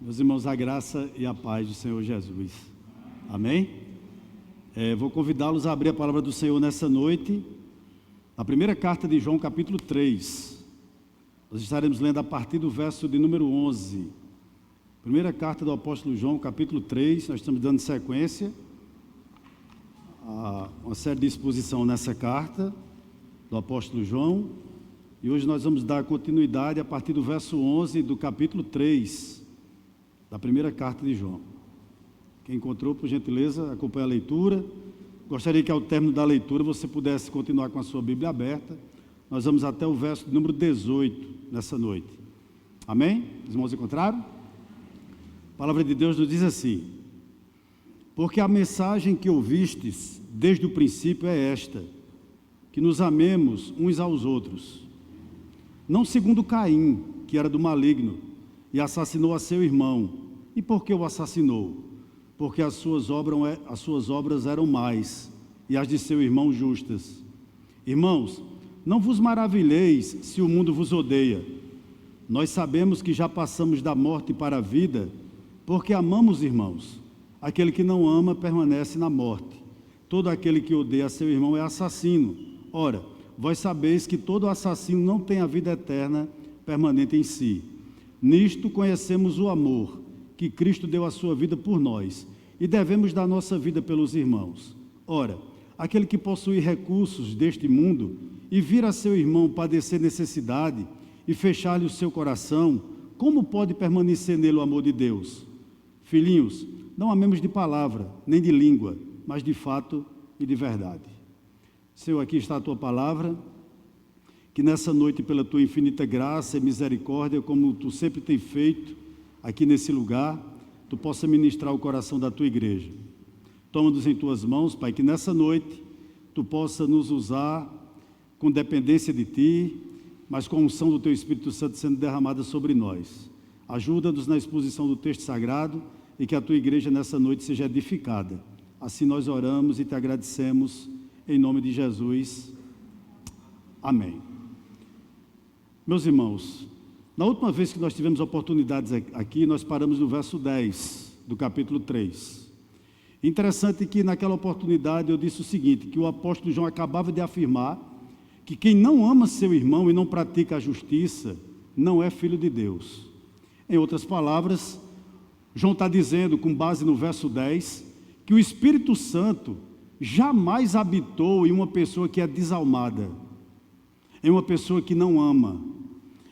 Meus irmãos, a graça e a paz do Senhor Jesus. Amém? Vou convidá-los a abrir a palavra do Senhor nessa noite, a primeira carta de João, capítulo 3. Nós estaremos lendo a partir do verso de número 11. Primeira carta do apóstolo João, capítulo 3. Nós estamos dando sequência a uma série de exposição nessa carta do apóstolo João. E hoje nós vamos dar continuidade a partir do verso 11 do capítulo 3. Da primeira carta de João. Quem encontrou, por gentileza, acompanhe a leitura. Gostaria que ao término da leitura você pudesse continuar com a sua Bíblia aberta. Nós vamos até o verso número 18 nessa noite. Amém? Os irmãos encontraram? A palavra de Deus nos diz assim: porque a mensagem que ouvistes desde o princípio é esta, que nos amemos uns aos outros. Não segundo Caim, que era do maligno, e assassinou a seu irmão. E por que o assassinou? Porque as suas obras eram más, e as de seu irmão justas. Irmãos, não vos maravilheis se o mundo vos odeia. Nós sabemos que já passamos da morte para a vida, porque amamos irmãos. Aquele que não ama permanece na morte. Todo aquele que odeia seu irmão é assassino. Ora, vós sabeis que todo assassino não tem a vida eterna permanente em si. Nisto conhecemos o amor, que Cristo deu a sua vida por nós, e devemos dar nossa vida pelos irmãos. Ora, aquele que possui recursos deste mundo, e vir a seu irmão padecer necessidade, e fechar-lhe o seu coração, como pode permanecer nele o amor de Deus? Filhinhos, não amemos de palavra, nem de língua, mas de fato e de verdade. Senhor, aqui está a tua palavra, que nessa noite, pela tua infinita graça e misericórdia, como tu sempre tem feito aqui nesse lugar, tu possa ministrar o coração da tua igreja. Toma-nos em tuas mãos, Pai, que nessa noite tu possa nos usar com dependência de ti, mas com a unção do teu Espírito Santo sendo derramada sobre nós. Ajuda-nos na exposição do texto sagrado e que a tua igreja nessa noite seja edificada. Assim nós oramos e te agradecemos em nome de Jesus. Amém. Meus irmãos, na última vez que nós tivemos oportunidades aqui, nós paramos no verso 10 do capítulo 3. Interessante que naquela oportunidade eu disse o seguinte, que o apóstolo João acabava de afirmar que quem não ama seu irmão e não pratica a justiça, não é filho de Deus. Em outras palavras, João está dizendo, com base no verso 10, que o Espírito Santo jamais habitou em uma pessoa que é desalmada, em uma pessoa que não ama,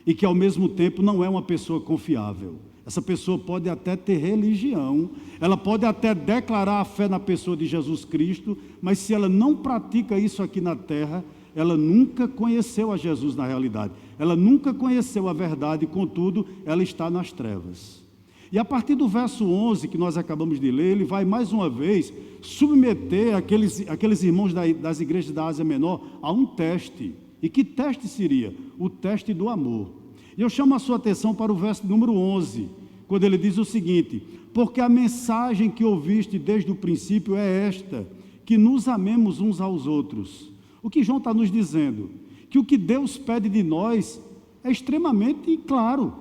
e que ao mesmo tempo não é uma pessoa confiável. Essa pessoa pode até ter religião, ela pode até declarar a fé na pessoa de Jesus Cristo, mas se ela não pratica isso aqui na terra, ela nunca conheceu a Jesus na realidade, ela nunca conheceu a verdade, contudo, ela está nas trevas. E a partir do verso 11, que nós acabamos de ler, ele vai mais uma vez submeter aqueles irmãos das igrejas da Ásia Menor a um teste. E que teste seria? O teste do amor. E eu chamo a sua atenção para o verso número 11, quando ele diz o seguinte: porque a mensagem que ouviste desde o princípio é esta, que nos amemos uns aos outros. O que João está nos dizendo? Que o que Deus pede de nós é extremamente claro.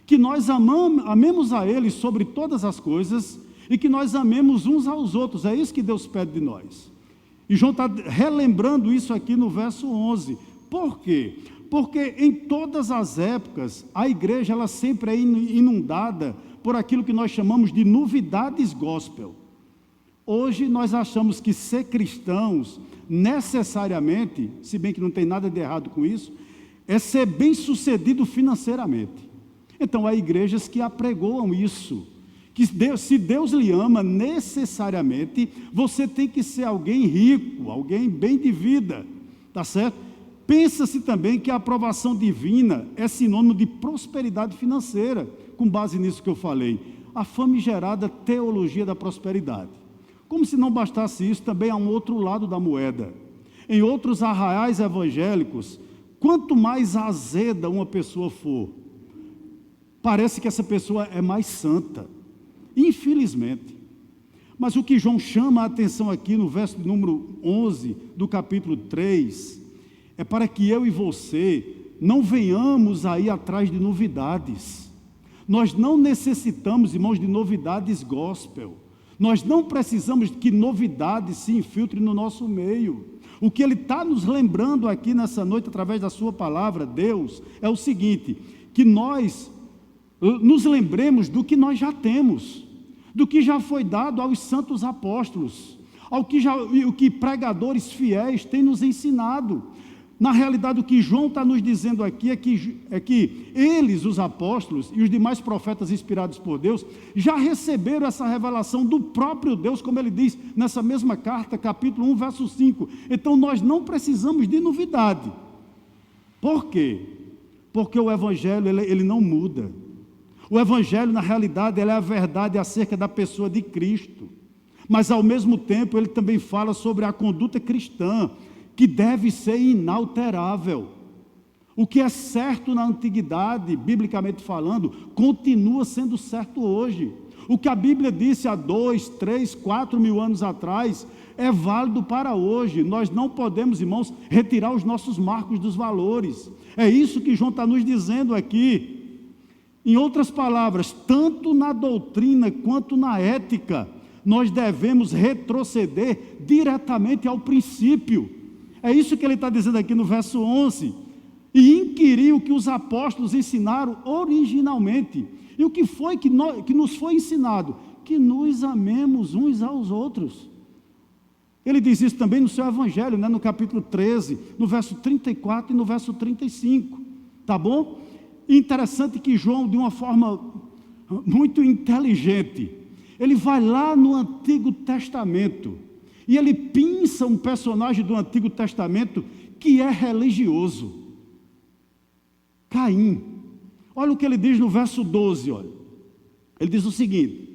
Que nós amemos a Ele sobre todas as coisas e que nós amemos uns aos outros. É isso que Deus pede de nós. E João está relembrando isso aqui no verso 11. Por quê? Porque em todas as épocas, a igreja ela sempre é inundada por aquilo que nós chamamos de novidades gospel. Hoje nós achamos que ser cristãos, necessariamente, se bem que não tem nada de errado com isso, é ser bem-sucedido financeiramente. Então há igrejas que apregoam isso. Que se Deus lhe ama, necessariamente, você tem que ser alguém rico, alguém bem de vida, tá certo? Pensa-se também que a aprovação divina é sinônimo de prosperidade financeira, com base nisso que eu falei, a famigerada teologia da prosperidade. Como se não bastasse isso, também há um outro lado da moeda. Em outros arraiais evangélicos, quanto mais azeda uma pessoa for, parece que essa pessoa é mais santa. Infelizmente. Mas o que João chama a atenção aqui no verso número 11 do capítulo 3 é para que eu e você não venhamos aí atrás de novidades. Nós não necessitamos, irmãos, de novidades gospel. Nós não precisamos que novidades se infiltrem no nosso meio. O que Ele está nos lembrando aqui nessa noite, através da sua palavra, Deus, é o seguinte, que nós nos lembremos do que nós já temos, do que já foi dado aos santos apóstolos, o que pregadores fiéis têm nos ensinado. Na realidade, o que João está nos dizendo aqui é que eles, os apóstolos e os demais profetas inspirados por Deus, já receberam essa revelação do próprio Deus, como ele diz nessa mesma carta, capítulo 1, verso 5. Então, nós não precisamos de novidade. Por quê? Porque o Evangelho, ele não muda. O Evangelho, na realidade, ele é a verdade acerca da pessoa de Cristo. Mas, ao mesmo tempo, ele também fala sobre a conduta cristã, que deve ser inalterável. O que é certo na antiguidade, biblicamente falando, continua sendo certo hoje. O que a Bíblia disse há 2, 3, 4 mil anos atrás, é válido para hoje. Nós não podemos, irmãos, retirar os nossos marcos dos valores. É isso que João está nos dizendo aqui. Em outras palavras, tanto na doutrina quanto na ética, nós devemos retroceder diretamente ao princípio. É isso que ele está dizendo aqui no verso 11. E inquirir o que os apóstolos ensinaram originalmente. E o que foi que nos foi ensinado? Que nos amemos uns aos outros. Ele diz isso também no seu Evangelho, no capítulo 13, no verso 34 e no verso 35. Tá bom? E interessante que João, de uma forma muito inteligente, ele vai lá no Antigo Testamento, e ele pinça um personagem do Antigo Testamento que é religioso. Caim. Olha o que ele diz no verso 12, olha. Ele diz o seguinte,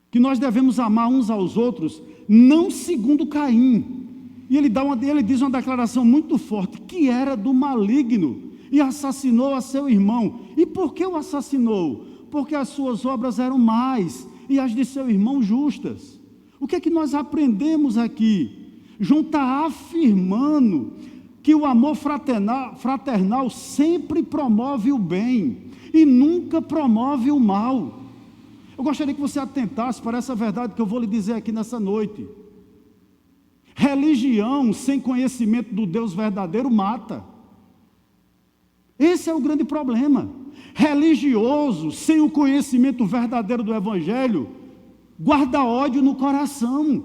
que nós devemos amar uns aos outros, não segundo Caim. E ele diz uma declaração muito forte, que era do maligno, e assassinou a seu irmão. E por que o assassinou? Porque as suas obras eram más, e as de seu irmão justas. O que é que nós aprendemos aqui? João está afirmando que o amor fraternal sempre promove o bem e nunca promove o mal. Eu gostaria que você atentasse para essa verdade que eu vou lhe dizer aqui nessa noite. Religião sem conhecimento do Deus verdadeiro mata. Esse é o grande problema. Religioso sem o conhecimento verdadeiro do Evangelho guarda ódio no coração.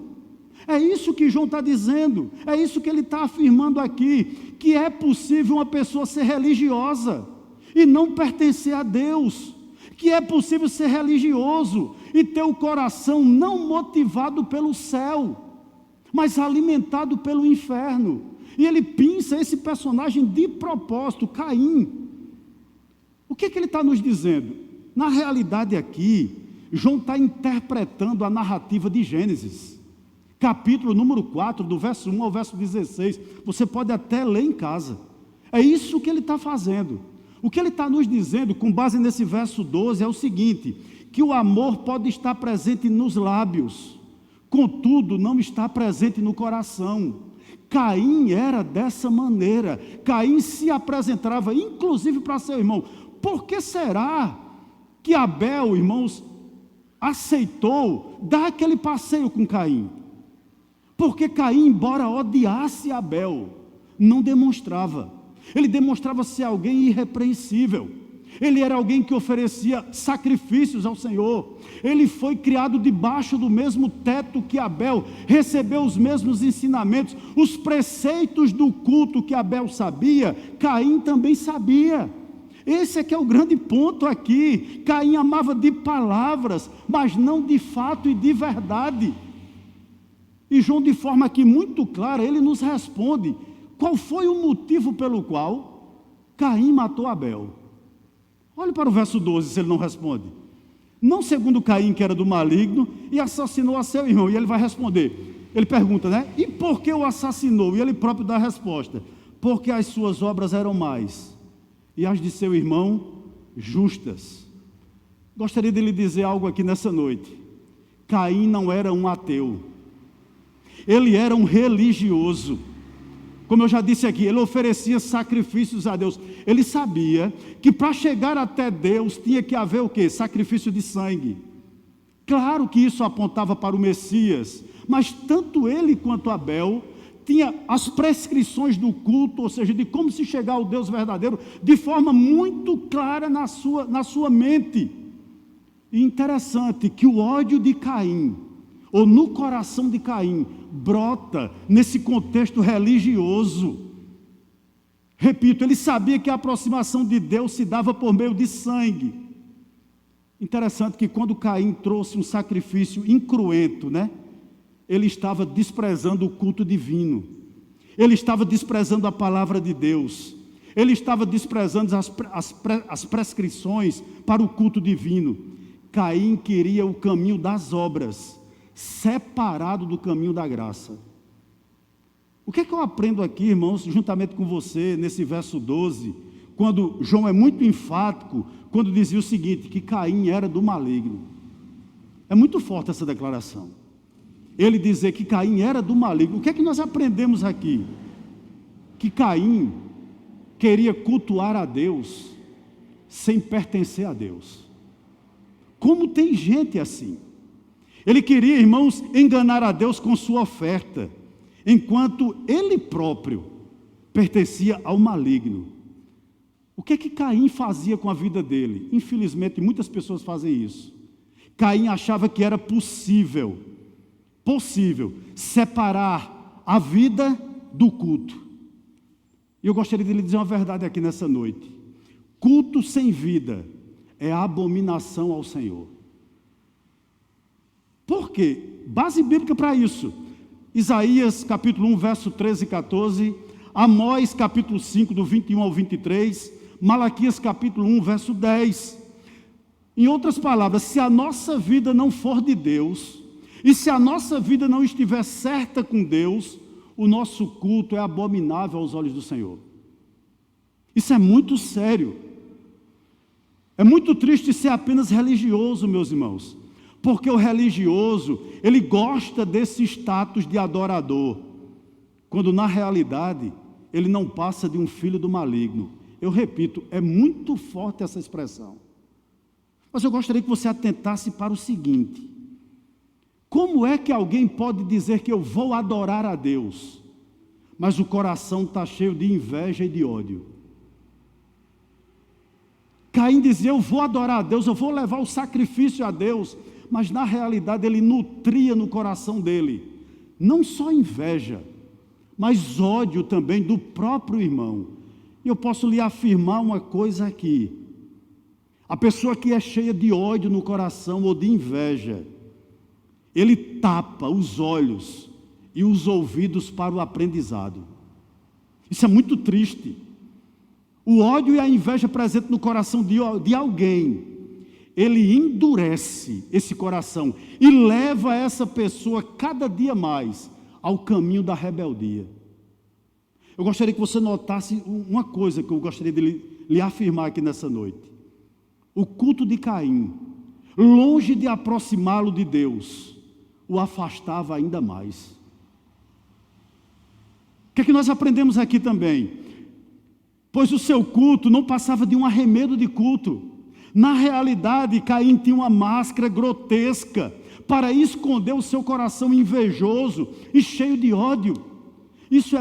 É isso que João está dizendo, é isso que ele está afirmando aqui, que é possível uma pessoa ser religiosa e não pertencer a Deus, que é possível ser religioso e ter o coração não motivado pelo céu, mas alimentado pelo inferno. E ele pinça esse personagem de propósito, Caim. O que ele está nos dizendo? Na realidade aqui, João está interpretando a narrativa de Gênesis, capítulo número 4, do verso 1 ao verso 16, você pode até ler em casa, é isso que ele está fazendo. O que ele está nos dizendo, com base nesse verso 12, é o seguinte, que o amor pode estar presente nos lábios, contudo não está presente no coração. Caim era dessa maneira, Caim se apresentava inclusive para seu irmão. Por que será que Abel, irmãos, aceitou dar aquele passeio com Caim? Porque Caim, embora odiasse Abel, não demonstrava. Ele demonstrava ser alguém irrepreensível. Ele era alguém que oferecia sacrifícios ao Senhor. Ele foi criado debaixo do mesmo teto que Abel, recebeu os mesmos ensinamentos, os preceitos do culto que Abel sabia, Caim também sabia. Esse é que é o grande ponto aqui. Caim amava de palavras, mas não de fato e de verdade. E João, de forma aqui muito clara, ele nos responde qual foi o motivo pelo qual Caim matou Abel. Olhe para o verso 12, se ele não responde. Não segundo Caim, que era do maligno, e assassinou a seu irmão. E ele vai responder. Ele pergunta, e por que o assassinou? E ele próprio dá a resposta. Porque as suas obras eram más, e as de seu irmão justas. Gostaria de lhe dizer algo aqui nessa noite. Caim não era um ateu. Ele era um religioso. Como eu já disse aqui, ele oferecia sacrifícios a Deus. Ele sabia que para chegar até Deus tinha que haver o quê? Sacrifício de sangue. Claro que isso apontava para o Messias, mas tanto ele quanto Abel tinha as prescrições do culto, ou seja, de como se chegar ao Deus verdadeiro, de forma muito clara na sua mente. E interessante que o ódio de Caim, ou no coração de Caim, brota nesse contexto religioso. Repito, ele sabia que a aproximação de Deus se dava por meio de sangue. Interessante que quando Caim trouxe um sacrifício incruento, ele estava desprezando o culto divino, ele estava desprezando a palavra de Deus, ele estava desprezando as prescrições para o culto divino. Caim queria o caminho das obras, separado do caminho da graça. O que é que eu aprendo aqui, irmãos, juntamente com você, nesse verso 12, quando João é muito enfático, quando dizia o seguinte, que Caim era do maligno. É muito forte essa declaração. Ele dizer que Caim era do maligno. O que é que nós aprendemos aqui? Que Caim queria cultuar a Deus sem pertencer a Deus. Como tem gente assim? Ele queria, irmãos, enganar a Deus com sua oferta, enquanto ele próprio pertencia ao maligno. O que é que Caim fazia com a vida dele? Infelizmente, muitas pessoas fazem isso. Caim achava que era possível separar a vida do culto. E eu gostaria de lhe dizer uma verdade aqui nessa noite. Culto sem vida é abominação ao Senhor. Por quê? Base bíblica para isso. Isaías capítulo 1, verso 13 e 14, Amós capítulo 5, do 21 ao 23, Malaquias capítulo 1, verso 10. Em outras palavras, se a nossa vida não for de Deus, e se a nossa vida não estiver certa com Deus, o nosso culto é abominável aos olhos do Senhor. Isso é muito sério. É muito triste ser apenas religioso, meus irmãos, porque o religioso, ele gosta desse status de adorador, quando na realidade, ele não passa de um filho do maligno. Eu repito, é muito forte essa expressão. Mas eu gostaria que você atentasse para o seguinte: como é que alguém pode dizer que eu vou adorar a Deus, mas o coração está cheio de inveja e de ódio? Caim dizia, eu vou adorar a Deus, eu vou levar o sacrifício a Deus, mas na realidade ele nutria no coração dele, não só inveja, mas ódio também do próprio irmão. E eu posso lhe afirmar uma coisa aqui: a pessoa que é cheia de ódio no coração ou de inveja, ele tapa os olhos e os ouvidos para o aprendizado. Isso é muito triste. O ódio e a inveja presente no coração de alguém, ele endurece esse coração e leva essa pessoa cada dia mais ao caminho da rebeldia. Eu gostaria que você notasse uma coisa que eu gostaria de lhe afirmar aqui nessa noite. O culto de Caim, longe de aproximá-lo de Deus, o afastava ainda mais. O que é que nós aprendemos aqui também? Pois o seu culto não passava de um arremedo de culto. Na realidade, Caim tinha uma máscara grotesca para esconder o seu coração invejoso e cheio de ódio. Isso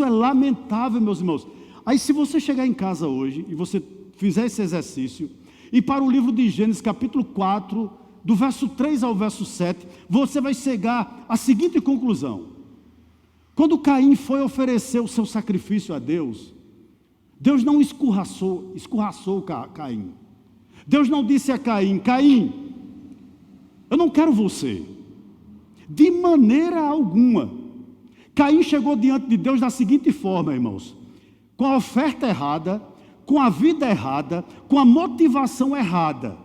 é lamentável, meus irmãos. Aí se você chegar em casa hoje e você fizer esse exercício, e para o livro de Gênesis capítulo 4, do verso 3 ao verso 7, você vai chegar à seguinte conclusão: quando Caim foi oferecer o seu sacrifício a Deus, Deus não escorraçou Caim. Deus não disse a Caim, Caim, eu não quero você, de maneira alguma. Caim chegou diante de Deus da seguinte forma, irmãos: com a oferta errada, com a vida errada, com a motivação errada.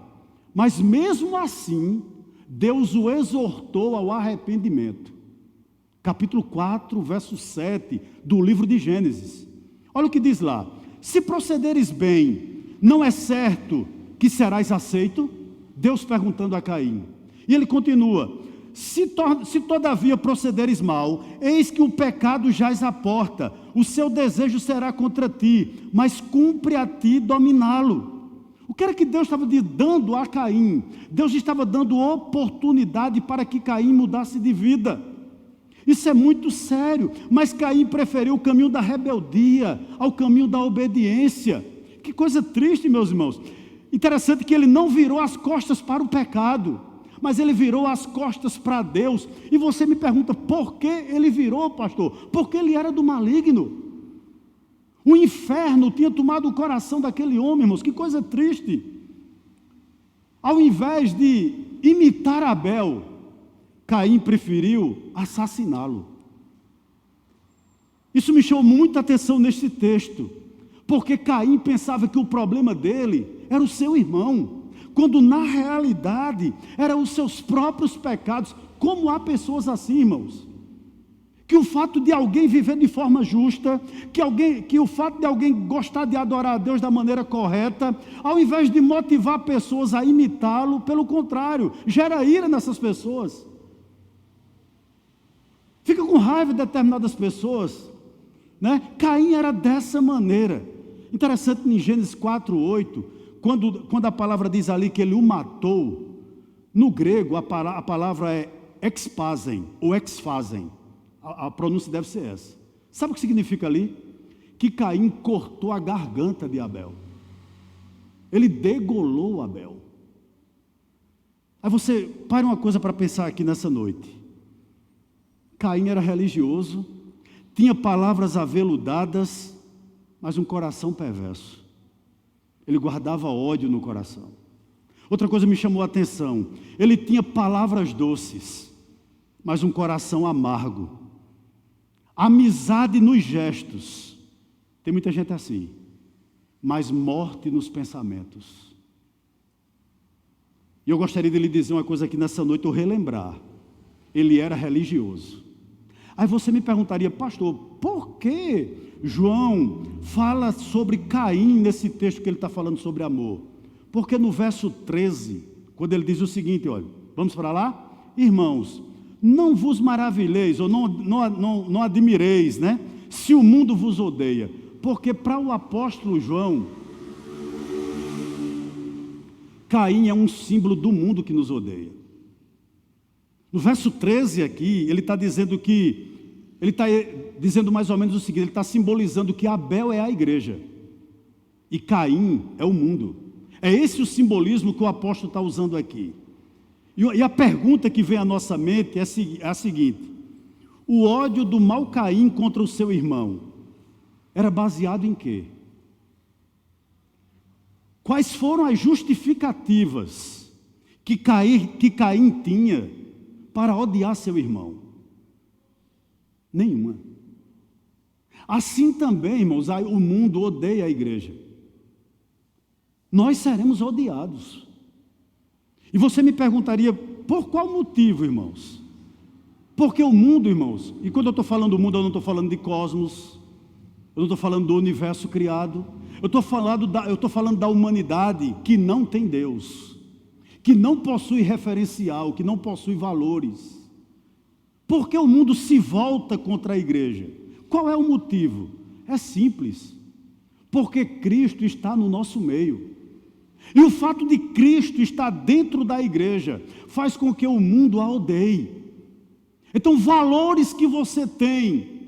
Mas mesmo assim, Deus o exortou ao arrependimento. Capítulo 4, verso 7 do livro de Gênesis. Olha o que diz lá: se procederes bem, não é certo que serás aceito? Deus perguntando a Caim. E ele continua: se todavia procederes mal, eis que o pecado jaz à porta, o seu desejo será contra ti, mas cumpre a ti dominá-lo. O que era que Deus estava dando a Caim? Deus estava dando oportunidade para que Caim mudasse de vida. Isso é muito sério, mas Caim preferiu o caminho da rebeldia ao caminho da obediência. Que coisa triste, meus irmãos. Interessante que ele não virou as costas para o pecado, mas ele virou as costas para Deus. E você me pergunta, por que ele virou, pastor? Porque ele era do maligno. O inferno tinha tomado o coração daquele homem, irmãos. Que coisa triste. Ao invés de imitar Abel, Caim preferiu assassiná-lo. Isso me chamou muita atenção neste texto, porque Caim pensava que o problema dele era o seu irmão, quando na realidade eram os seus próprios pecados. Como há pessoas assim, irmãos, que o fato de alguém viver de forma justa, que o fato de alguém gostar de adorar a Deus da maneira correta, ao invés de motivar pessoas a imitá-lo, pelo contrário, gera ira nessas pessoas. Fica com raiva de determinadas pessoas, né? Caim era dessa maneira. Interessante, em Gênesis 4:8, quando a palavra diz ali que ele o matou, no grego a palavra é exfazem ou exfazem. A pronúncia deve ser essa. Sabe o que significa ali? Que Caim cortou a garganta de Abel. Ele degolou Abel. Aí você para uma coisa para pensar aqui nessa noite. Caim era religioso, tinha palavras aveludadas, mas um coração perverso. Ele guardava ódio no coração. Outra coisa me chamou a atenção. Ele tinha palavras doces, mas um coração amargo. Amizade nos gestos. Tem muita gente assim, mas morte nos pensamentos. E eu gostaria de lhe dizer uma coisa aqui nessa noite, ou relembrar. Ele era religioso. Aí você me perguntaria, pastor, por que João fala sobre Caim nesse texto que ele está falando sobre amor? Porque no verso 13, quando ele diz o seguinte, olha, vamos para lá? Irmãos, não vos maravilheis, ou não admireis, né? Se o mundo vos odeia. Porque para o apóstolo João, Caim é um símbolo do mundo que nos odeia. No verso 13 aqui, ele está dizendo mais ou menos o seguinte, ele está simbolizando que Abel é a igreja, e Caim é o mundo. É esse o simbolismo que o apóstolo está usando aqui. E a pergunta que vem à nossa mente é a seguinte: o ódio do mau Caim contra o seu irmão era baseado em quê? Quais foram as justificativas que Caim tinha para odiar seu irmão? Nenhuma. Assim também, irmãos, o mundo odeia a igreja. Nós seremos odiados. E você me perguntaria, por qual motivo, irmãos? Porque o mundo, irmãos, e quando eu estou falando do mundo, eu não estou falando de cosmos, eu não estou falando do universo criado, eu estou falando da humanidade que não tem Deus, que não possui referencial, que não possui valores. Por que o mundo se volta contra a igreja? Qual é o motivo? É simples, porque Cristo está no nosso meio. E o fato de Cristo estar dentro da igreja faz com que o mundo a odeie. Então, valores que você tem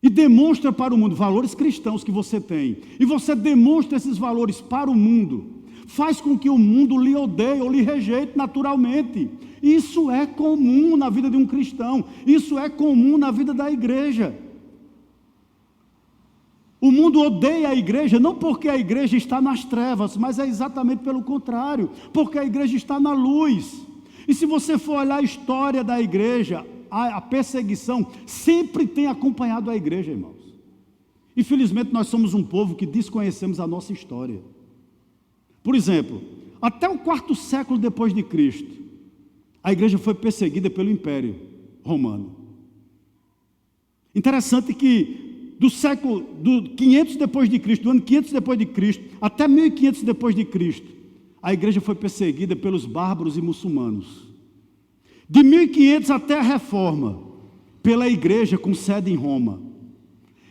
e demonstra para o mundo, valores cristãos que você tem, e você demonstra esses valores para o mundo, faz com que o mundo lhe odeie ou lhe rejeite naturalmente. Isso é comum na vida de um cristão, isso é comum na vida da igreja. O mundo odeia a igreja, não porque a igreja está nas trevas, mas é exatamente pelo contrário, porque a igreja está na luz. E se você for olhar a história da igreja, a perseguição sempre tem acompanhado a igreja, irmãos. Infelizmente nós somos um povo que desconhecemos a nossa história. Por exemplo, até o 4º século depois de Cristo, a igreja foi perseguida pelo Império Romano. Interessante que do 500 depois de Cristo, do ano 500 depois de Cristo, até 1500 depois de Cristo, a igreja foi perseguida pelos bárbaros e muçulmanos. De 1500 até a Reforma, pela igreja com sede em Roma.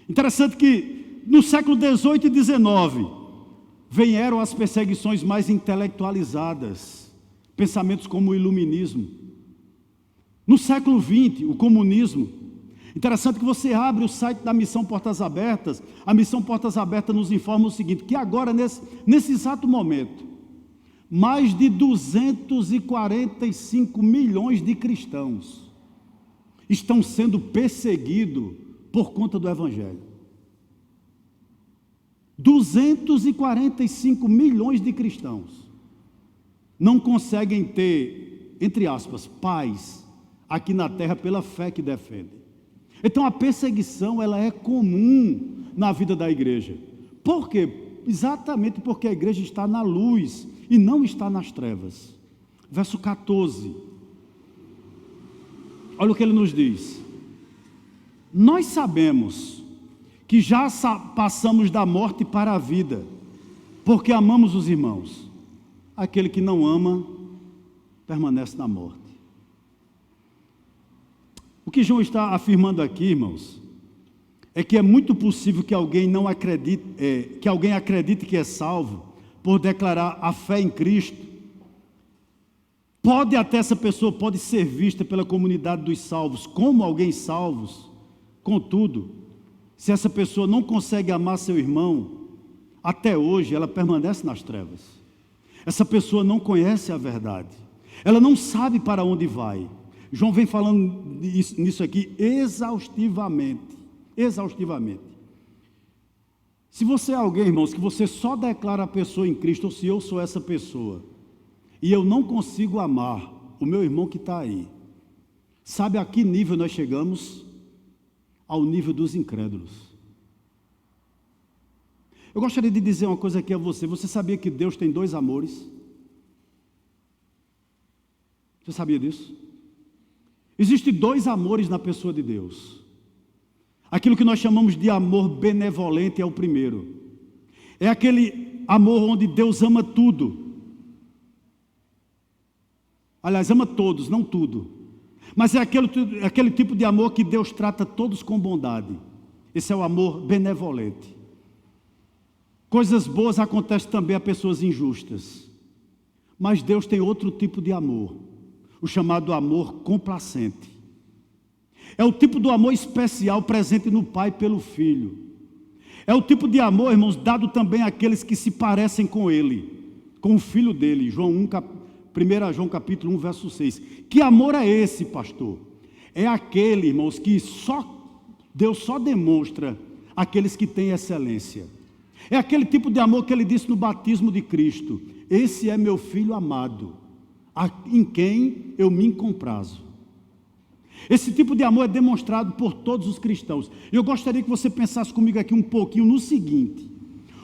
Interessante que no século 18 e 19 vieram as perseguições mais intelectualizadas, pensamentos como o iluminismo. No século 20, o comunismo. Interessante que você abre o site da Missão Portas Abertas, a Missão Portas Abertas nos informa o seguinte, que agora, nesse exato momento, mais de 245 milhões de cristãos estão sendo perseguidos por conta do Evangelho. 245 milhões de cristãos não conseguem ter, entre aspas, paz aqui na terra pela fé que defendem. Então a perseguição ela é comum na vida da igreja. Por quê? Exatamente porque a igreja está na luz e não está nas trevas. Verso 14. Olha o que ele nos diz. Nós sabemos que já passamos da morte para a vida, porque amamos os irmãos. Aquele que não ama, permanece na morte. O que João está afirmando aqui, irmãos, é que é muito possível que alguém não acredite, que alguém acredite que é salvo por declarar a fé em Cristo. Pode até essa pessoa pode ser vista pela comunidade dos salvos como alguém salvos. Contudo, se essa pessoa não consegue amar seu irmão, até hoje ela permanece nas trevas. Essa pessoa não conhece a verdade. Ela não sabe para onde vai. João vem falando nisso aqui exaustivamente. Exaustivamente. Se você é alguém, irmãos, que você só declara a pessoa em Cristo, ou se eu sou essa pessoa, e eu não consigo amar o meu irmão que está aí, sabe a que nível nós chegamos? Ao nível dos incrédulos. Eu gostaria de dizer uma coisa aqui a você. Você sabia que Deus tem dois amores? Você sabia disso? Existem dois amores na pessoa de Deus. Aquilo que nós chamamos de amor benevolente é o primeiro. É aquele amor onde Deus ama tudo. Aliás, ama todos, não tudo. Mas é aquele tipo de amor que Deus trata todos com bondade. Esse é o amor benevolente. Coisas boas acontecem também a pessoas injustas. Mas Deus tem outro tipo de amor, o chamado amor complacente. É o tipo do amor especial presente no Pai pelo Filho. É o tipo de amor, irmãos, dado também àqueles que se parecem com Ele, com o Filho dele. 1 João capítulo 1, verso 6. Que amor é esse, pastor? É aquele, irmãos, que Deus só demonstra àqueles que têm excelência. É aquele tipo de amor que Ele disse no batismo de Cristo. Esse é meu Filho amado, em quem eu me comprazo. Esse tipo de amor é demonstrado por todos os cristãos. Eu gostaria que você pensasse comigo aqui um pouquinho no seguinte: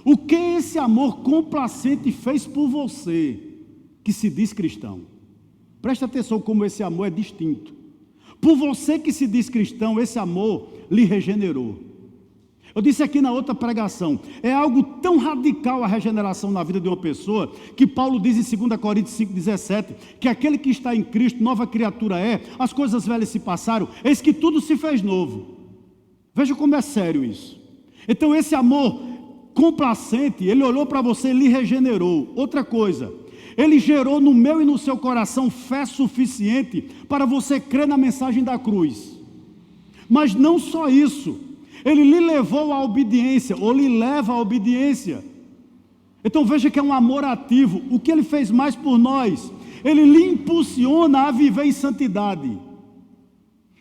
o que esse amor complacente fez por você, que se diz cristão? Preste atenção como esse amor é distinto. Por você que se diz cristão, esse amor lhe regenerou. Eu disse aqui na outra pregação, é algo tão radical a regeneração na vida de uma pessoa, que Paulo diz em 2 Coríntios 5,17, que aquele que está em Cristo, nova criatura é, as coisas velhas se passaram, eis que tudo se fez novo. Veja como é sério isso. Então esse amor complacente, ele olhou para você e lhe regenerou. Outra coisa, ele gerou no meu e no seu coração fé suficiente para você crer na mensagem da cruz. Mas não só isso, ele lhe levou à obediência, ou lhe leva à obediência. Então veja que é um amor ativo. O que ele fez mais por nós? Ele lhe impulsiona a viver em santidade.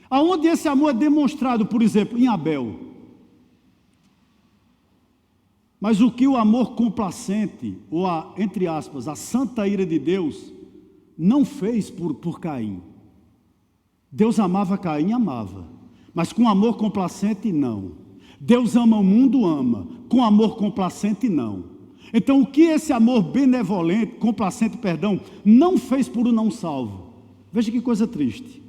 Aonde esse amor é demonstrado, por exemplo, em Abel. Mas o que o amor complacente, ou entre aspas, a santa ira de Deus, não fez por Caim. Deus amava Caim, amava. Mas com amor complacente, não. Deus ama o mundo, ama. Com amor complacente, não. Então, o que esse amor benevolente, complacente, não fez por um não salvo? Veja que coisa triste.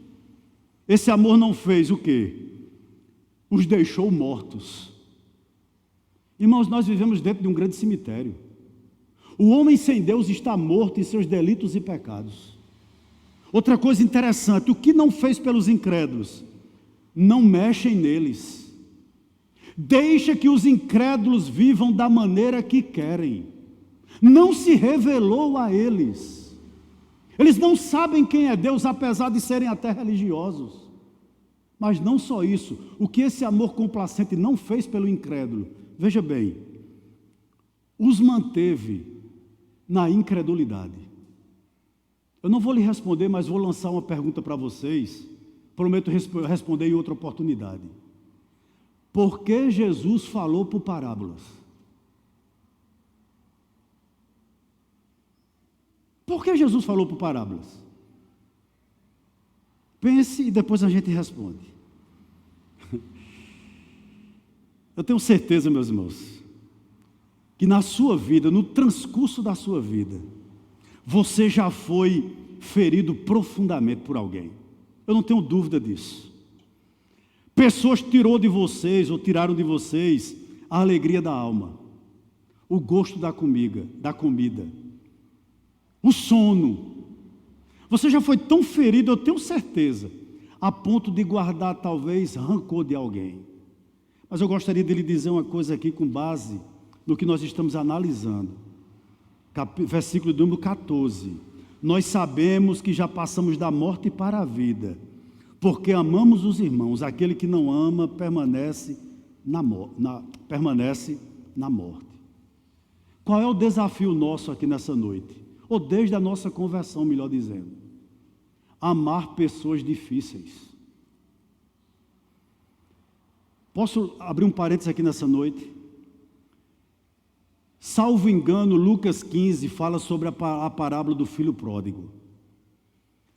Esse amor não fez o quê? Os deixou mortos. Irmãos, nós vivemos dentro de um grande cemitério. O homem sem Deus está morto em seus delitos e pecados. Outra coisa interessante, o que não fez pelos incrédulos, não mexem neles. Deixa que os incrédulos vivam da maneira que querem. Não se revelou a eles. Eles não sabem quem é Deus, apesar de serem até religiosos. Mas não só isso, o que esse amor complacente não fez pelo incrédulo, veja bem, os manteve na incredulidade. Eu não vou lhe responder, mas vou lançar uma pergunta para vocês. Prometo responder em outra oportunidade. Por que Jesus falou por parábolas? Por que Jesus falou por parábolas? Pense e depois a gente responde. Eu tenho certeza, meus irmãos, que na sua vida, no transcurso da sua vida, você já foi ferido profundamente por alguém. Eu não tenho dúvida disso. Pessoas tirou de vocês ou tiraram de vocês a alegria da alma, o gosto da comida, o sono. Você já foi tão ferido, eu tenho certeza, a ponto de guardar talvez rancor de alguém. Mas eu gostaria de lhe dizer uma coisa aqui com base no que nós estamos analisando. Versículo número 14. Nós sabemos que já passamos da morte para a vida, porque amamos os irmãos. Aquele que não ama permanece na morte. Qual é o desafio nosso aqui nessa noite? Ou desde a nossa conversão, melhor dizendo. Amar pessoas difíceis. Posso abrir um parênteses aqui nessa noite? Salvo engano, Lucas 15 fala sobre a parábola do filho pródigo.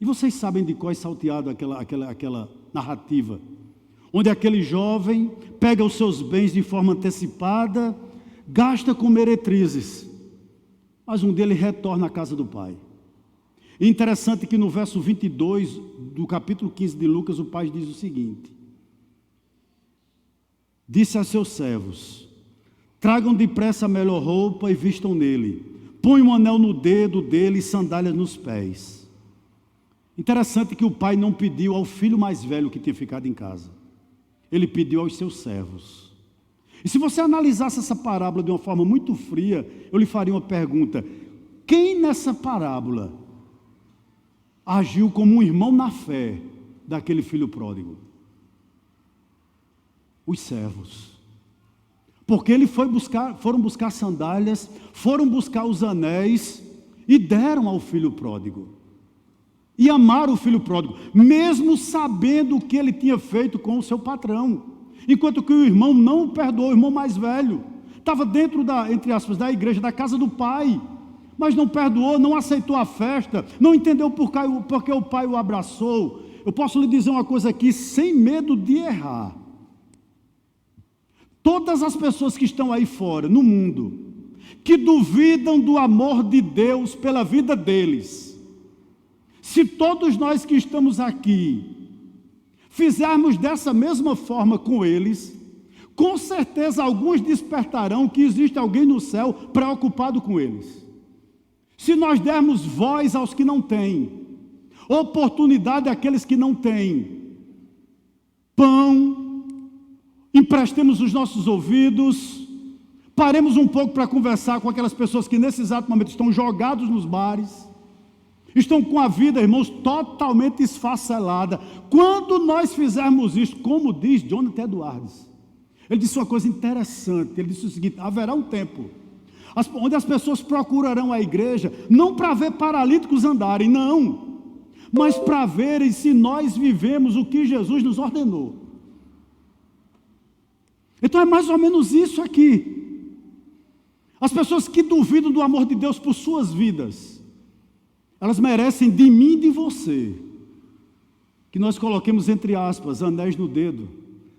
E vocês sabem de qual é salteado aquela narrativa, onde aquele jovem pega os seus bens de forma antecipada, gasta com meretrizes, mas um dele retorna à casa do pai. É interessante que no verso 22 do capítulo 15 de Lucas, o pai diz o seguinte: disse a seus servos: tragam depressa a melhor roupa e vistam nele, põe um anel no dedo dele e sandálias nos pés. Interessante que o pai não pediu ao filho mais velho que tinha ficado em casa, ele pediu aos seus servos. E se você analisasse essa parábola de uma forma muito fria, eu lhe faria uma pergunta: quem nessa parábola agiu como um irmão na fé daquele filho pródigo? Os servos. Porque foram buscar sandálias, foram buscar os anéis e deram ao filho pródigo. E amaram o filho pródigo, mesmo sabendo o que ele tinha feito com o seu patrão. Enquanto que o irmão não o perdoou, o irmão mais velho. Estava dentro entre aspas, da igreja, da casa do pai. Mas não perdoou, não aceitou a festa, não entendeu porque o pai o abraçou. Eu posso lhe dizer uma coisa aqui, sem medo de errar. Todas as pessoas que estão aí fora, no mundo, que duvidam do amor de Deus pela vida deles, se todos nós que estamos aqui fizermos dessa mesma forma com eles, com certeza alguns despertarão que existe alguém no céu preocupado com eles. Se nós dermos voz aos que não têm, oportunidade àqueles que não têm, pão, emprestemos os nossos ouvidos, paremos um pouco para conversar com aquelas pessoas que nesse exato momento estão jogados nos bares, estão com a vida, irmãos, totalmente esfacelada. Quando nós fizermos isso, como diz Jonathan Edwards, ele disse uma coisa interessante, ele disse o seguinte: haverá um tempo onde as pessoas procurarão a igreja, não para ver paralíticos andarem, não, mas para verem se nós vivemos o que Jesus nos ordenou. Então é mais ou menos isso aqui. As pessoas que duvidam do amor de Deus por suas vidas, elas merecem de mim e de você que nós coloquemos entre aspas, anéis no dedo,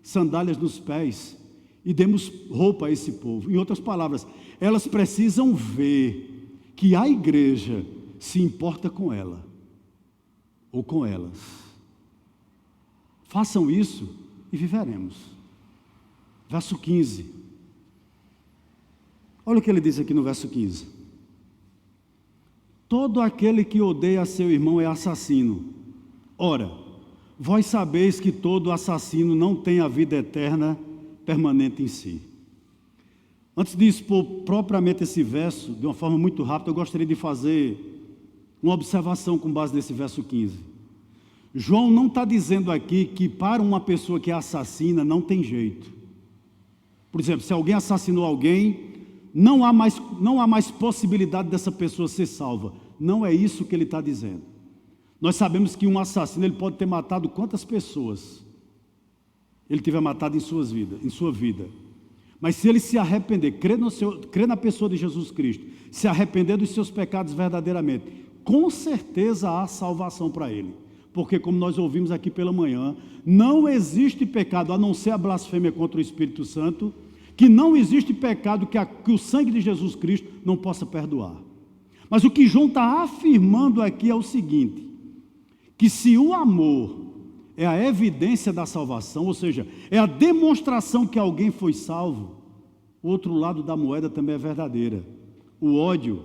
sandálias nos pés e demos roupa a esse povo. Em outras palavras, elas precisam ver que a igreja se importa com ela ou com elas. Façam isso e viveremos. Verso 15. Olha o que ele diz aqui no verso 15. Todo aquele que odeia seu irmão é assassino. Ora, vós sabeis que todo assassino não tem a vida eterna permanente em si. Antes de expor propriamente esse verso, de uma forma muito rápida, eu gostaria de fazer uma observação com base nesse verso 15. João não está dizendo aqui que para uma pessoa que é assassina não tem jeito. Por exemplo, se alguém assassinou alguém, não há mais possibilidade dessa pessoa ser salva. Não é isso que ele está dizendo. Nós sabemos que um assassino ele pode ter matado quantas pessoas ele tiver matado em sua vida. Mas se ele se arrepender, crer na pessoa de Jesus Cristo, se arrepender dos seus pecados verdadeiramente, com certeza há salvação para ele. Porque, como nós ouvimos aqui pela manhã, não existe pecado, a não ser a blasfêmia contra o Espírito Santo, que não existe pecado que o sangue de Jesus Cristo não possa perdoar. Mas o que João está afirmando aqui é o seguinte, que se o amor é a evidência da salvação, ou seja, é a demonstração que alguém foi salvo, o outro lado da moeda também é verdadeira. O ódio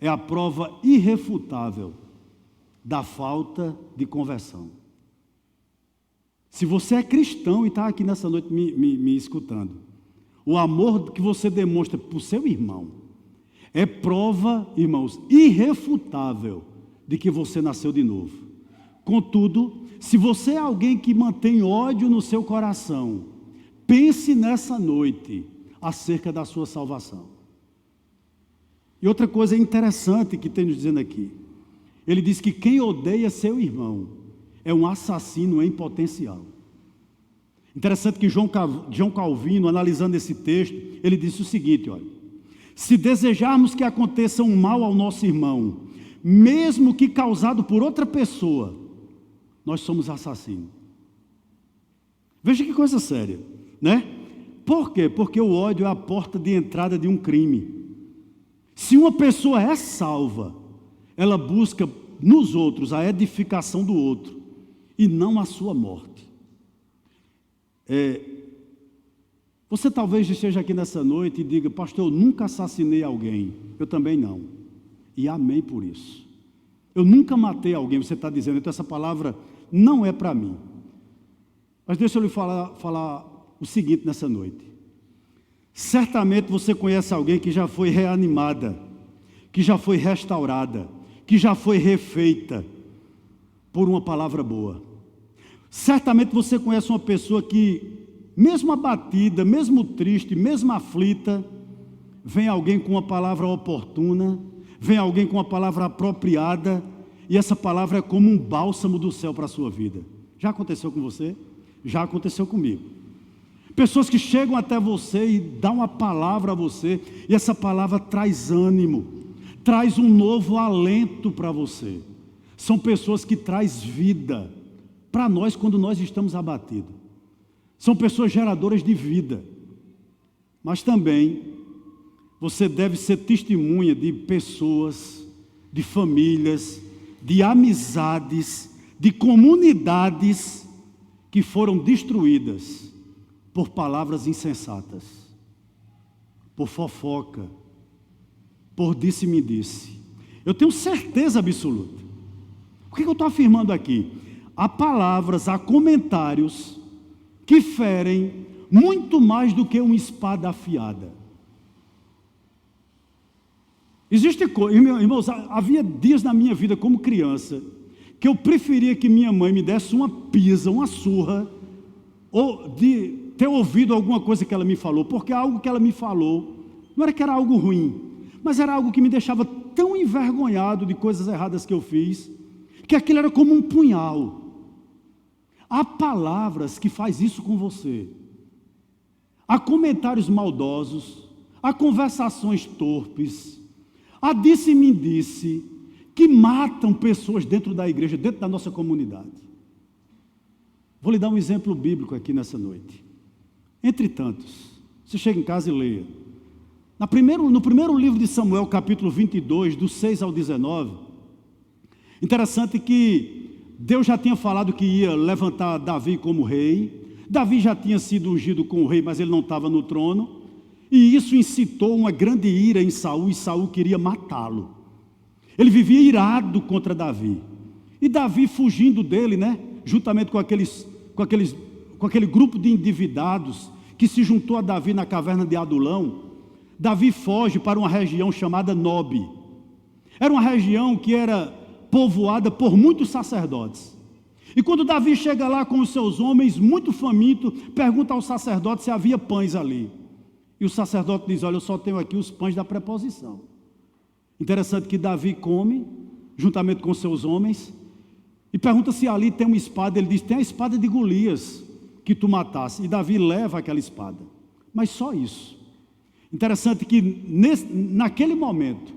é a prova irrefutável da falta de conversão. Se você é cristão e está aqui nessa noite me escutando, o amor que você demonstra por seu irmão é prova, irmãos, irrefutável de que você nasceu de novo. Contudo, se você é alguém que mantém ódio no seu coração, pense nessa noite acerca da sua salvação. E outra coisa interessante que tem nos dizendo aqui, ele diz que quem odeia seu irmão é um assassino em potencial. Interessante que João Calvino, analisando esse texto, ele disse o seguinte, olha, se desejarmos que aconteça um mal ao nosso irmão, mesmo que causado por outra pessoa, nós somos assassinos. Veja que coisa séria, né? Por quê? Porque o ódio é a porta de entrada de um crime. Se uma pessoa é salva, ela busca nos outros a edificação do outro e não a sua morte. Você talvez esteja aqui nessa noite e diga, pastor, eu nunca assassinei alguém. Eu também não. E amém por isso. Eu nunca matei alguém, você está dizendo, então essa palavra não é para mim. Mas deixa eu lhe falar o seguinte nessa noite. Certamente você conhece alguém que já foi reanimada, que já foi restaurada, que já foi refeita por uma palavra boa. Certamente você conhece uma pessoa que, mesmo abatida, mesmo triste, mesmo aflita, vem alguém com uma palavra oportuna, vem alguém com uma palavra apropriada, e essa palavra é como um bálsamo do céu para a sua vida. Já aconteceu com você? Já aconteceu comigo. Pessoas que chegam até você e dão uma palavra a você, e essa palavra traz ânimo, traz um novo alento para você. São pessoas que trazem vida para nós quando nós estamos abatidos. São pessoas geradoras de vida. Mas também você deve ser testemunha de pessoas, de famílias, de amizades, de comunidades que foram destruídas por palavras insensatas, por fofoca, por disse-me-disse. Eu tenho certeza absoluta. O que eu estou afirmando aqui? Há palavras, há comentários que ferem muito mais do que uma espada afiada. Irmãos, havia dias na minha vida como criança que eu preferia que minha mãe me desse uma pisa, uma surra, ou de ter ouvido alguma coisa que ela me falou, porque algo que ela me falou não era que era algo ruim, mas era algo que me deixava tão envergonhado de coisas erradas que eu fiz, que aquilo era como um punhal. Há palavras que faz isso com você. Há comentários maldosos, há conversações torpes, há disse-me-disse, que matam pessoas dentro da igreja, dentro da nossa comunidade. Vou lhe dar um exemplo bíblico aqui nessa noite. Entre tantos, você chega em casa e leia. No primeiro livro de Samuel, capítulo 22, do 6 ao 19, interessante que Deus já tinha falado que ia levantar Davi como rei. Davi já tinha sido ungido como rei, mas ele não estava no trono. E isso incitou uma grande ira em Saul, e Saul queria matá-lo. Ele vivia irado contra Davi. E Davi fugindo dele, né? Juntamente com aquele grupo de endividados que se juntou a Davi na caverna de Adulão. Davi foge para uma região chamada Nobe. Era uma região que era povoada por muitos sacerdotes. E quando Davi chega lá com os seus homens, muito faminto, pergunta ao sacerdote se havia pães ali. E o sacerdote diz: olha, eu só tenho aqui os pães da preposição. Interessante que Davi come, juntamente com seus homens, e pergunta se ali tem uma espada. Ele diz: tem a espada de Golias, que tu matasse. E Davi leva aquela espada. Mas só isso. Interessante que naquele momento,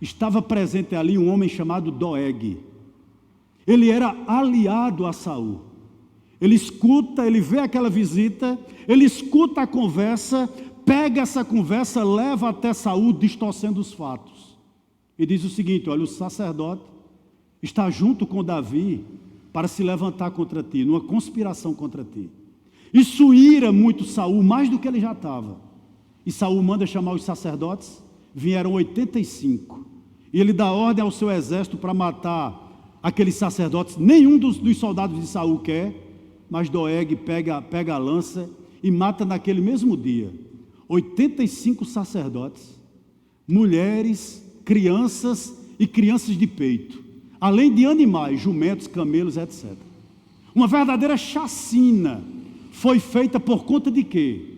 estava presente ali um homem chamado Doeg. Ele era aliado a Saul. Ele escuta, ele vê aquela visita, ele escuta a conversa, pega essa conversa, leva até Saul, distorcendo os fatos. E diz o seguinte: olha, o sacerdote está junto com Davi para se levantar contra ti, numa conspiração contra ti. Isso ira muito Saul, mais do que ele já estava. E Saul manda chamar os sacerdotes, vieram 85. E ele dá ordem ao seu exército para matar aqueles sacerdotes. Nenhum dos soldados de Saul quer, mas Doeg pega a lança e mata naquele mesmo dia 85 sacerdotes, mulheres, crianças e crianças de peito, além de animais, jumentos, camelos, etc. Uma verdadeira chacina foi feita por conta de quê?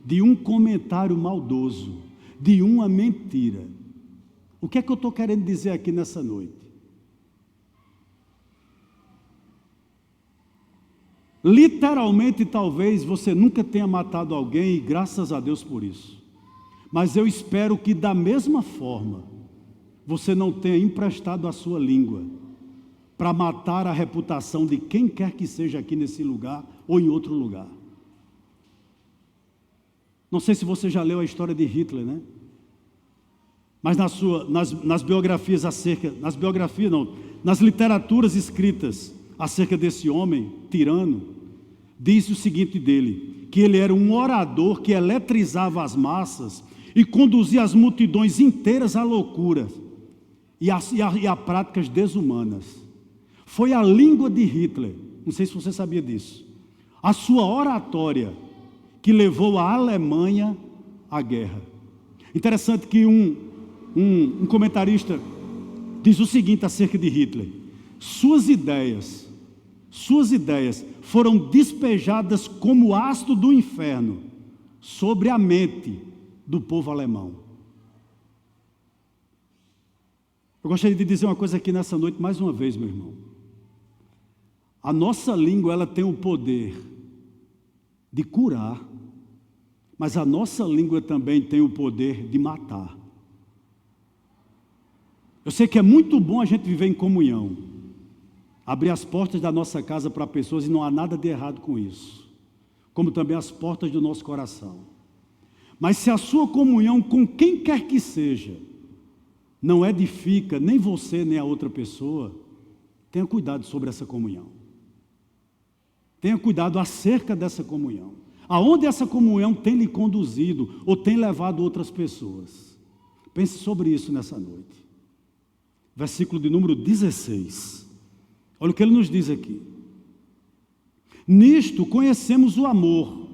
De um comentário maldoso, de uma mentira. O que é que eu estou querendo dizer aqui nessa noite? Literalmente, talvez você nunca tenha matado alguém, e graças a Deus por isso. Mas eu espero que da mesma forma, você não tenha emprestado a sua língua para matar a reputação de quem quer que seja aqui nesse lugar ou em outro lugar. Não sei se você já leu a história de Hitler, né? Mas nas biografias nas literaturas escritas acerca desse homem tirano, diz o seguinte dele: que ele era um orador que eletrizava as massas e conduzia as multidões inteiras à loucura e a práticas desumanas. Foi a língua de Hitler, não sei se você sabia disso, a sua oratória, que levou a Alemanha à guerra. Interessante que um comentarista diz o seguinte acerca de Hitler: suas ideias foram despejadas como ácido do inferno sobre a mente do povo alemão. Eu gostaria de dizer uma coisa aqui nessa noite, mais uma vez, meu irmão. A nossa língua, ela tem o poder de curar, mas a nossa língua também tem o poder de matar. Eu sei que é muito bom a gente viver em comunhão, abrir as portas da nossa casa para pessoas, e não há nada de errado com isso, como também as portas do nosso coração. Mas se a sua comunhão com quem quer que seja não edifica nem você nem a outra pessoa, tenha cuidado sobre essa comunhão. Tenha cuidado acerca dessa comunhão. Aonde essa comunhão tem lhe conduzido ou tem levado outras pessoas? Pense sobre isso nessa noite. Versículo de número 16. Olha o que ele nos diz aqui: nisto conhecemos o amor,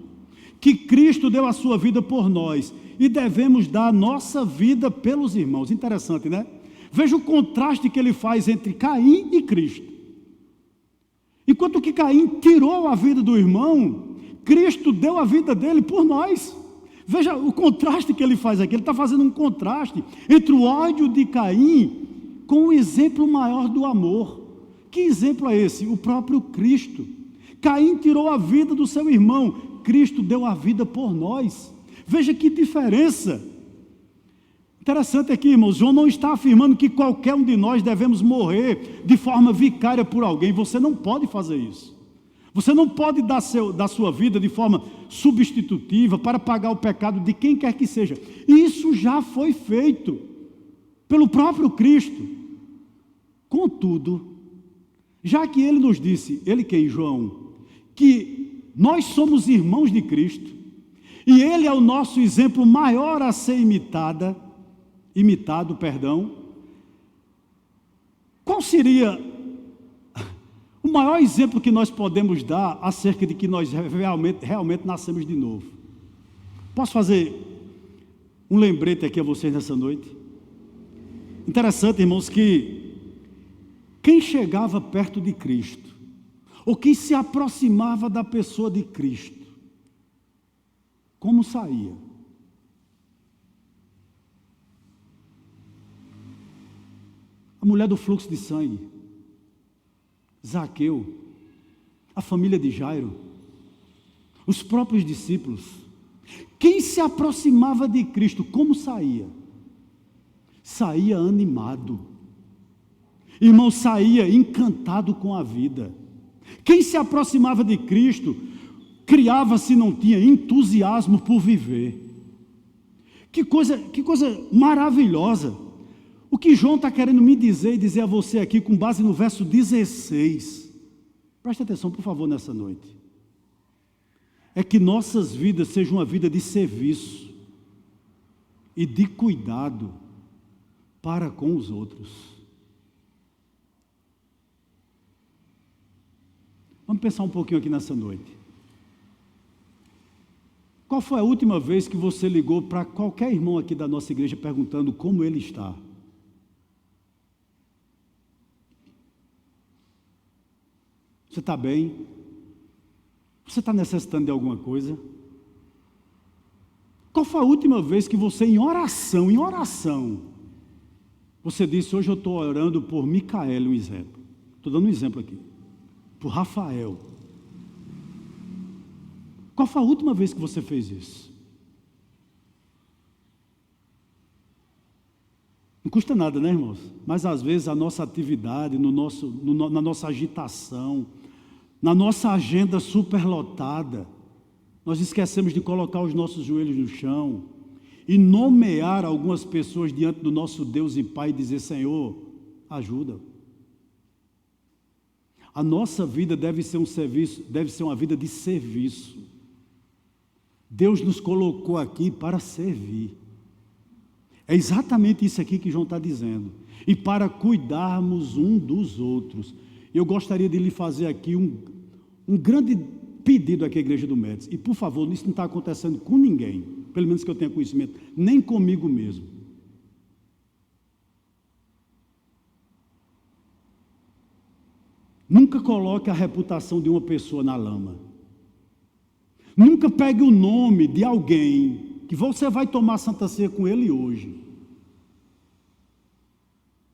que Cristo deu a sua vida por nós, e devemos dar a nossa vida pelos irmãos. Interessante, né? Veja o contraste que ele faz entre Caim e Cristo. Enquanto que Caim tirou a vida do irmão, Cristo deu a vida dele por nós. Veja o contraste que ele faz aqui. Ele está fazendo um contraste entre o ódio de Caim com o exemplo maior do amor. Que exemplo é esse? O próprio Cristo. Caim tirou a vida do seu irmão, Cristo deu a vida por nós. Veja que diferença. Interessante aqui, irmãos, João não está afirmando que qualquer um de nós devemos morrer de forma vicária por alguém. Você não pode fazer isso. Você não pode dar sua vida de forma substitutiva para pagar o pecado de quem quer que seja. Isso já foi feito pelo próprio Cristo. Contudo, já que ele nos disse, ele quem, João, que nós somos irmãos de Cristo, e ele é o nosso exemplo maior a ser imitado, Qual seria o maior exemplo que nós podemos dar acerca de que nós realmente nascemos de novo? Posso fazer um lembrete aqui a vocês nessa noite? Interessante, irmãos, que quem chegava perto de Cristo, ou quem se aproximava da pessoa de Cristo, como saía? A mulher do fluxo de sangue, Zaqueu, a família de Jairo, os próprios discípulos. Quem se aproximava de Cristo, como saía? Saía animado. Irmão, saía encantado com a vida. Quem se aproximava de Cristo, criava, se não tinha, entusiasmo por viver. Que coisa maravilhosa. O que João está querendo me dizer e dizer a você aqui, com base no verso 16, preste atenção, por favor, nessa noite, é que nossas vidas sejam uma vida de serviço e de cuidado para com os outros. Vamos pensar um pouquinho aqui nessa noite. Qual foi a última vez que você ligou para qualquer irmão aqui da nossa igreja perguntando como ele está? Você está bem? Você está necessitando de alguma coisa? Qual foi a última vez que você, em oração, você disse: hoje eu estou orando por Micael, um exemplo. Estou dando um exemplo aqui. Por Rafael. Qual foi a última vez que você fez isso? Não custa nada, né, irmãos? Mas às vezes a nossa atividade, na nossa agitação, na nossa agenda superlotada, nós esquecemos de colocar os nossos joelhos no chão e nomear algumas pessoas diante do nosso Deus e Pai e dizer: Senhor, ajuda. A nossa vida deve ser um serviço, deve ser uma vida de serviço. Deus nos colocou aqui para servir. É exatamente isso aqui que João está dizendo. E para cuidarmos um dos outros. Eu gostaria de lhe fazer aqui um grande pedido aqui à Igreja do Médici. E por favor, isso não está acontecendo com ninguém, pelo menos que eu tenha conhecimento, nem comigo mesmo. Nunca coloque a reputação de uma pessoa na lama. Nunca pegue o nome de alguém que você vai tomar Santa Ceia com ele hoje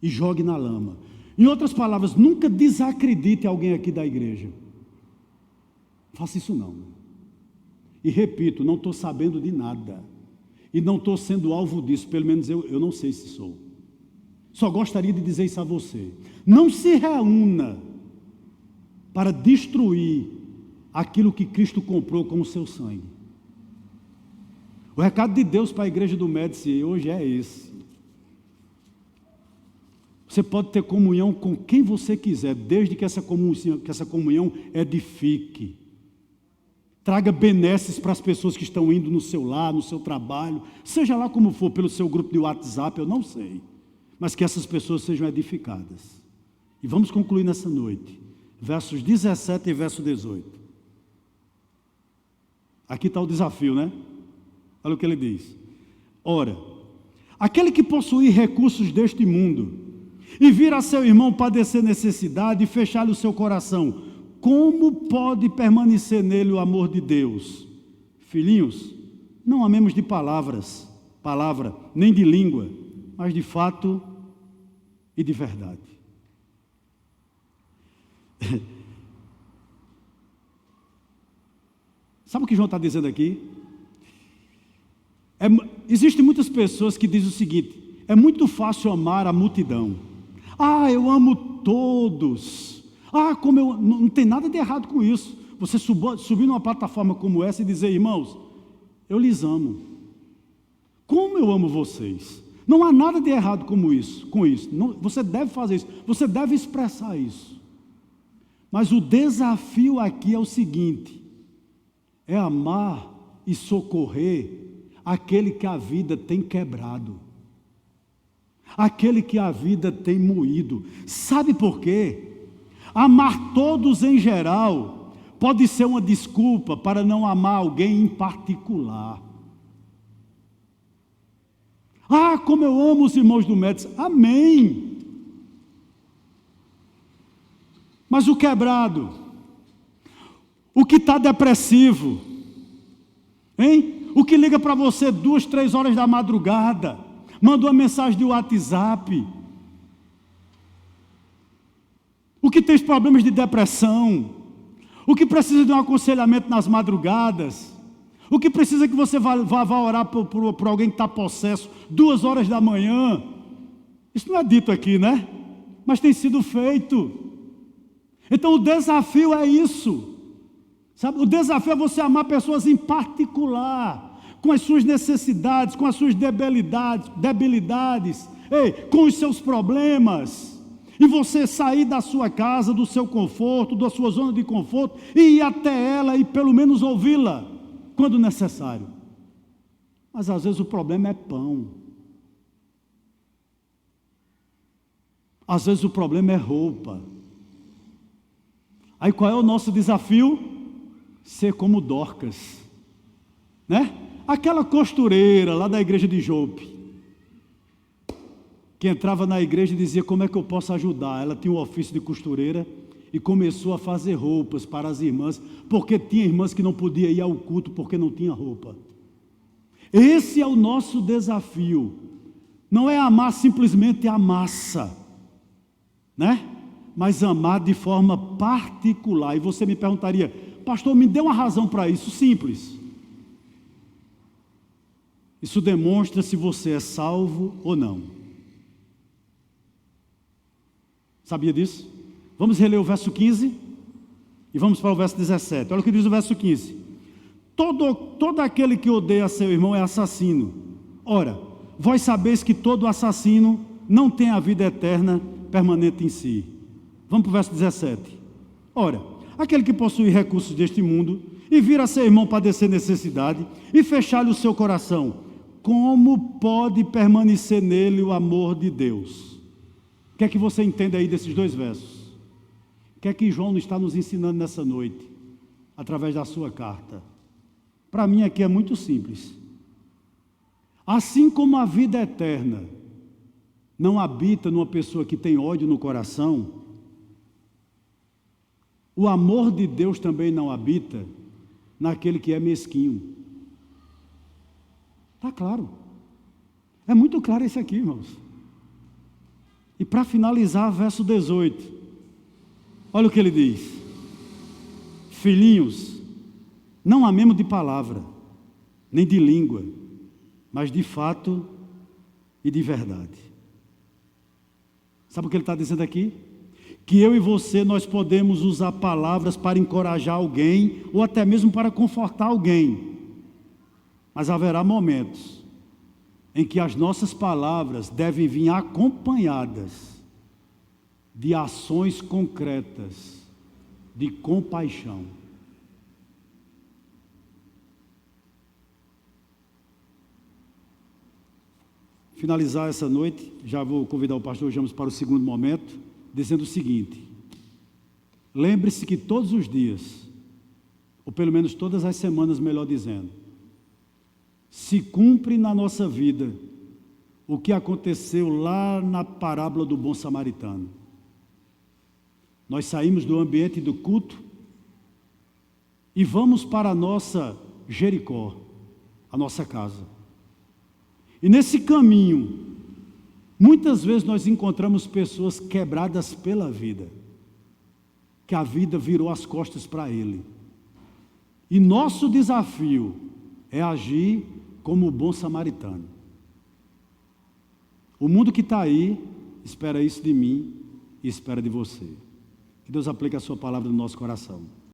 e jogue na lama. Em outras palavras, nunca desacredite alguém aqui da igreja. Faça isso não. E repito, não estou sabendo de nada. E não estou sendo alvo disso, pelo menos eu não sei se sou. Só gostaria de dizer isso a você. Não se reúna para destruir aquilo que Cristo comprou com o seu sangue. O recado de Deus para a igreja do Médici hoje é esse. Você pode ter comunhão com quem você quiser, desde que essa comunhão edifique. Traga benesses para as pessoas que estão indo no seu lar, no seu trabalho, seja lá como for, pelo seu grupo de WhatsApp, eu não sei. Mas que essas pessoas sejam edificadas. E vamos concluir nessa noite. Versos 17 e verso 18. Aqui está o desafio, né? Olha o que ele diz. Ora, aquele que possuir recursos deste mundo e vir a seu irmão padecer necessidade e fechar-lhe o seu coração, como pode permanecer nele o amor de Deus? Filhinhos, não amemos de palavra, nem de língua, mas de fato e de verdade. Sabe o que João está dizendo aqui? Existem muitas pessoas que dizem o seguinte: é muito fácil amar a multidão. Eu amo todos. Não tem nada de errado com isso. Você subir numa plataforma como essa e dizer: irmãos, eu lhes amo. Como eu amo vocês. Não há nada de errado com isso. Não, você deve fazer isso. Você deve expressar isso. Mas o desafio aqui é o seguinte: é amar e socorrer aquele que a vida tem quebrado. aquele que a vida tem moído. Sabe por quê? Amar todos em geral pode ser uma desculpa para não amar alguém em particular. Ah, como eu amo os irmãos do Médici. Amém. Mas o quebrado, o que está depressivo, hein? O que liga para você 2, 3 horas da madrugada, manda uma mensagem de WhatsApp, o que tem problemas de depressão, o que precisa de um aconselhamento nas madrugadas, o que precisa que você vá orar por alguém que está possesso 2 horas da manhã. Isso não é dito aqui, né? Mas tem sido feito. Então o desafio é isso, sabe? O desafio é você amar pessoas em particular, com as suas necessidades, com as suas debilidades, com os seus problemas, e você sair da sua casa, do seu conforto, da sua zona de conforto, e ir até ela e pelo menos ouvi-la, quando necessário. Mas às vezes o problema é pão, às vezes o problema é roupa. Aí qual é o nosso desafio? Ser como Dorcas, né? Aquela costureira lá da igreja de Jope, que entrava na igreja e dizia: como é que eu posso ajudar? Ela tinha um ofício de costureira e começou a fazer roupas para as irmãs, porque tinha irmãs que não podiam ir ao culto porque não tinha roupa. Esse é o nosso desafio. Não é amar simplesmente a massa, né? Mas amar de forma particular. E você me perguntaria: pastor, me dê uma razão para isso. Simples. Isso demonstra se você é salvo ou não. Sabia disso? Vamos reler o verso 15 e vamos para o verso 17. Olha o que diz o verso 15. Todo aquele que odeia seu irmão é assassino. Ora, vós sabeis que todo assassino não tem a vida eterna permanente em si. Vamos para o verso 17. Ora, aquele que possui recursos deste mundo e vir a seu irmão padecer necessidade e fechar-lhe o seu coração, como pode permanecer nele o amor de Deus? O que é que você entende aí desses 2 versos? O que é que João está nos ensinando nessa noite, através da sua carta? Para mim aqui é muito simples. Assim como a vida eterna não habita numa pessoa que tem ódio no coração, o amor de Deus também não habita naquele que é mesquinho. Está claro. É muito claro isso aqui, irmãos. E para finalizar, verso 18. Olha o que ele diz. Filhinhos, não amemos de palavra, nem de língua, mas de fato e de verdade. Sabe o que ele está dizendo aqui? Que eu e você, nós podemos usar palavras para encorajar alguém, ou até mesmo para confortar alguém. Mas haverá momentos em que as nossas palavras devem vir acompanhadas de ações concretas, de compaixão. Finalizar essa noite, já vou convidar o pastor James para o segundo momento, dizendo o seguinte: lembre-se que todos os dias, ou pelo menos todas as semanas, melhor dizendo, se cumpre na nossa vida o que aconteceu lá na parábola do bom samaritano. Nós saímos do ambiente do culto e vamos para a nossa Jericó, a nossa casa. E nesse caminho, muitas vezes nós encontramos pessoas quebradas pela vida, que a vida virou as costas para ele. E nosso desafio é agir como o bom samaritano. O mundo que está aí espera isso de mim e espera de você. Que Deus aplique a sua palavra no nosso coração.